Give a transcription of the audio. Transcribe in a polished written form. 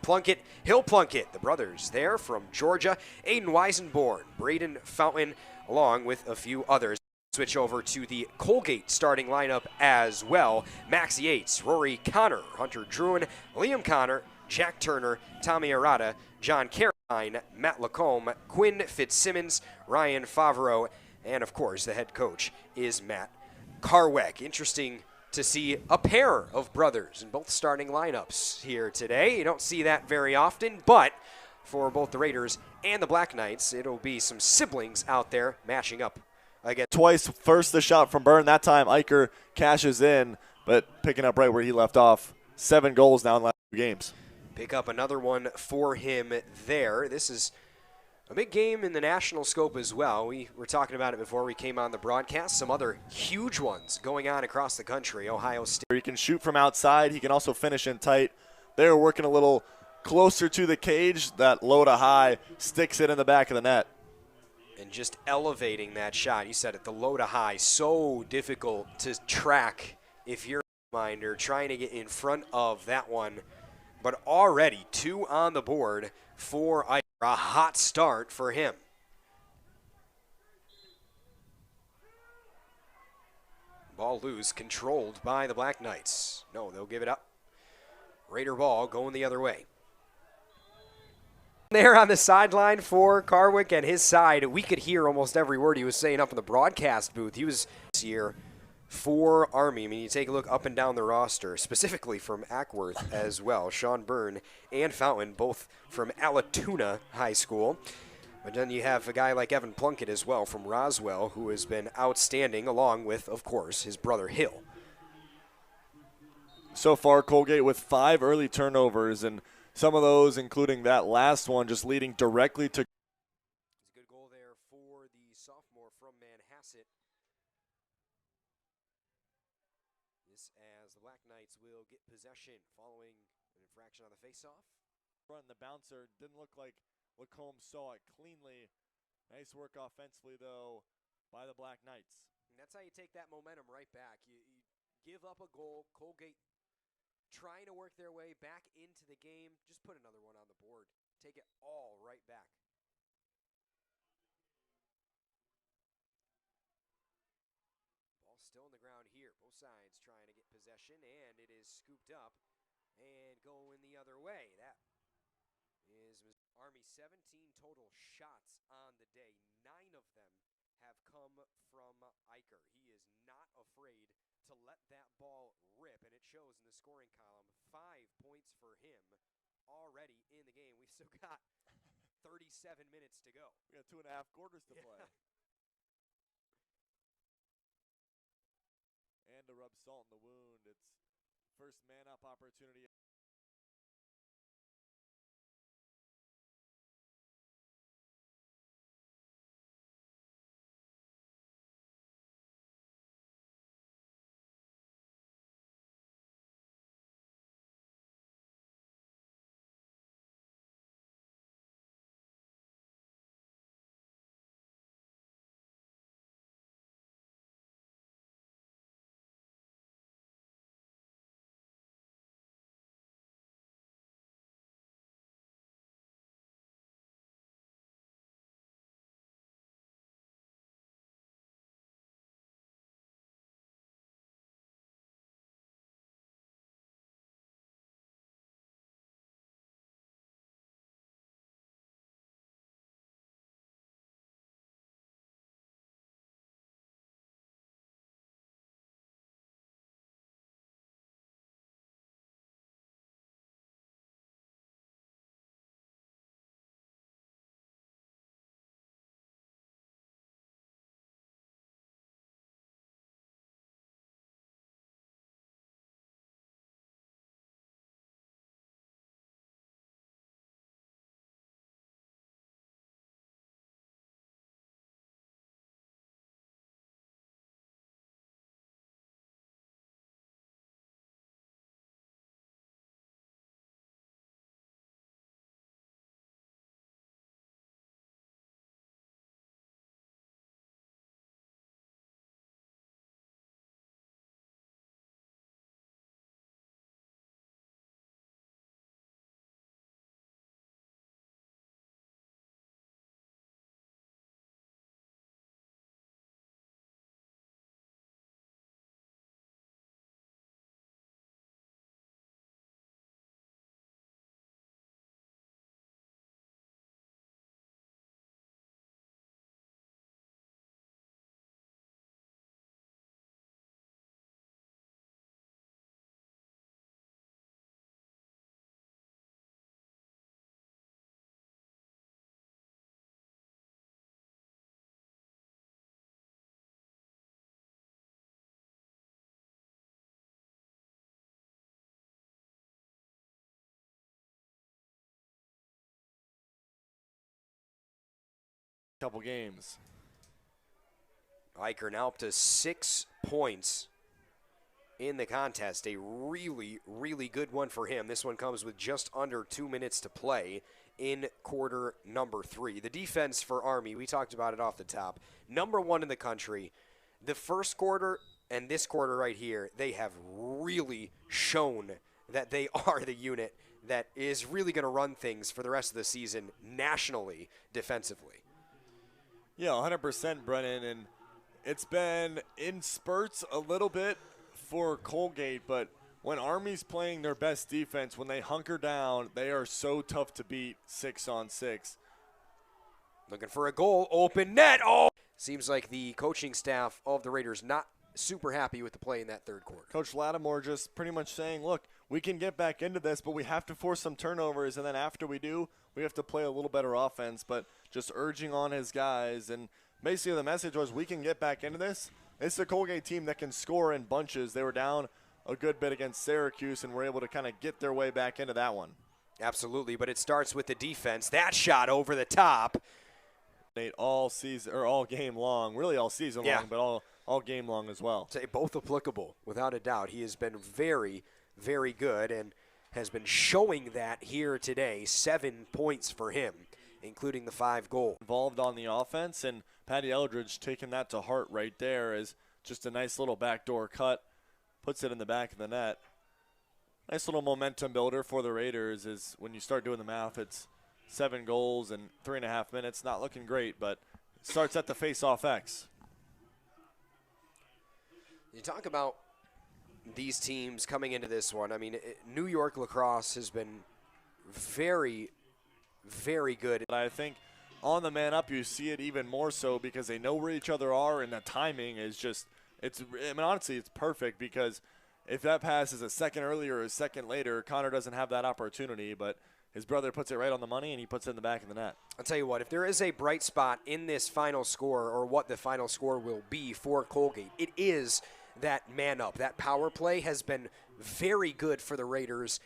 Plunkett, Hill Plunkett, the brothers there from Georgia, Aiden Weisenborn, Braden Fountain, along with a few others. Switch over to the Colgate starting lineup as well. Max Yates, Rory Connor, Hunter Druin, Liam Connor, Jack Turner, Tommy Arata, John Carradine, Matt Lacombe, Quinn Fitzsimmons, Ryan Favreau, and of course the head coach is Matt Carweck. Interesting to see a pair of brothers in both starting lineups here today. You don't see that very often, but for both the Raiders and the Black Knights, it'll be some siblings out there matching up again. Twice, first the shot from Byrne. That time Eicher cashes in, but picking up right where he left off. 7 goals now in the last 2 games. Pick up another one for him there. This is a big game in the national scope as well. We were talking about it before we came on the broadcast. Some other huge ones going on across the country. Ohio State. He can shoot from outside. He can also finish in tight. They're working a little closer to the cage. That low to high sticks it in the back of the net. And just elevating that shot. You said it, the low to high. So difficult to track if you're a minder trying to get in front of that one. But already 2 on the board for Eicher. A hot start for him. Ball loose, controlled by the Black Knights. No, they'll give it up. Raider ball going the other way. There on the sideline for Carwick and his side, we could hear almost every word he was saying up in the broadcast booth. He was here for Army. I mean, you take a look up and down the roster, specifically from Ackworth as well. Sean Byrne and Fountain, both from Allatoona High School. But then you have a guy like Evan Plunkett as well from Roswell, who has been outstanding, along with, of course, his brother Hill. So far, Colgate with 5 early turnovers, and some of those, including that last one, just leading directly to. It's a good goal there for the sophomore from Manhasset. As the Black Knights will get possession following an infraction on the faceoff. Run the bouncer didn't look like Lacombe saw it cleanly. Nice work offensively though by the Black Knights. And that's how you take that momentum right back. You give up a goal. Colgate trying to work their way back into the game. Just put another one on the board. Take it all right back. Still on the ground here. Both sides trying to get possession, and it is scooped up and going the other way. That is Army 17 total shots on the day. 9 of them have come from Eicher. He is not afraid to let that ball rip, and it shows in the scoring column. 5 points for him already in the game. We've still got 37 minutes to go. We got 2.5 quarters to play. And to rub salt in the wound, it's first man-up opportunity. couple games. Eicher now up to 6 points in the contest. A really, really good one for him. This one comes with just under 2 minutes to play in quarter number 3. The defense for Army, we talked about it off the top, #1 in the country. The first quarter and this quarter right here, they have really shown that they are the unit that is really going to run things for the rest of the season nationally defensively. Yeah, 100%, Brennan, and it's been in spurts a little bit for Colgate, but when Army's playing their best defense, when they hunker down, they are so tough to beat 6-on-6. Looking for a goal, open net. Oh! Seems like the coaching staff of the Raiders not super happy with the play in that third quarter. Coach Lattimore just pretty much saying, look, we can get back into this, but we have to force some turnovers, and then after we do, we have to play a little better offense, but just urging on his guys. And basically the message was, we can get back into this. It's a Colgate team that can score in bunches. They were down a good bit against Syracuse and were able to kind of get their way back into that one. Absolutely, but it starts with the defense. That shot over the top. All season, or all game long, really all season long, but all game long as well. Say both applicable, without a doubt. He has been very, very good and has been showing that here today. 7 points for him, including the 5 goals. Involved on the offense, and Patty Eldridge taking that to heart right there as just a nice little backdoor cut, puts it in the back of the net. Nice little momentum builder for the Raiders is when you start doing the math, it's 7 goals in 3.5 minutes. Not looking great, but it starts at the Faceoff X. You talk about these teams coming into this one. I mean, New York Lacrosse has been very, very good. But I think on the man up, you see it even more so because they know where each other are, and the timing is just, honestly, it's perfect because if that pass is a second earlier or a second later, Connor doesn't have that opportunity, but his brother puts it right on the money, and he puts it in the back of the net. I'll tell you what, if there is a bright spot in this final score or what the final score will be for Colgate, it is that man up. That power play has been very good for the Raiders.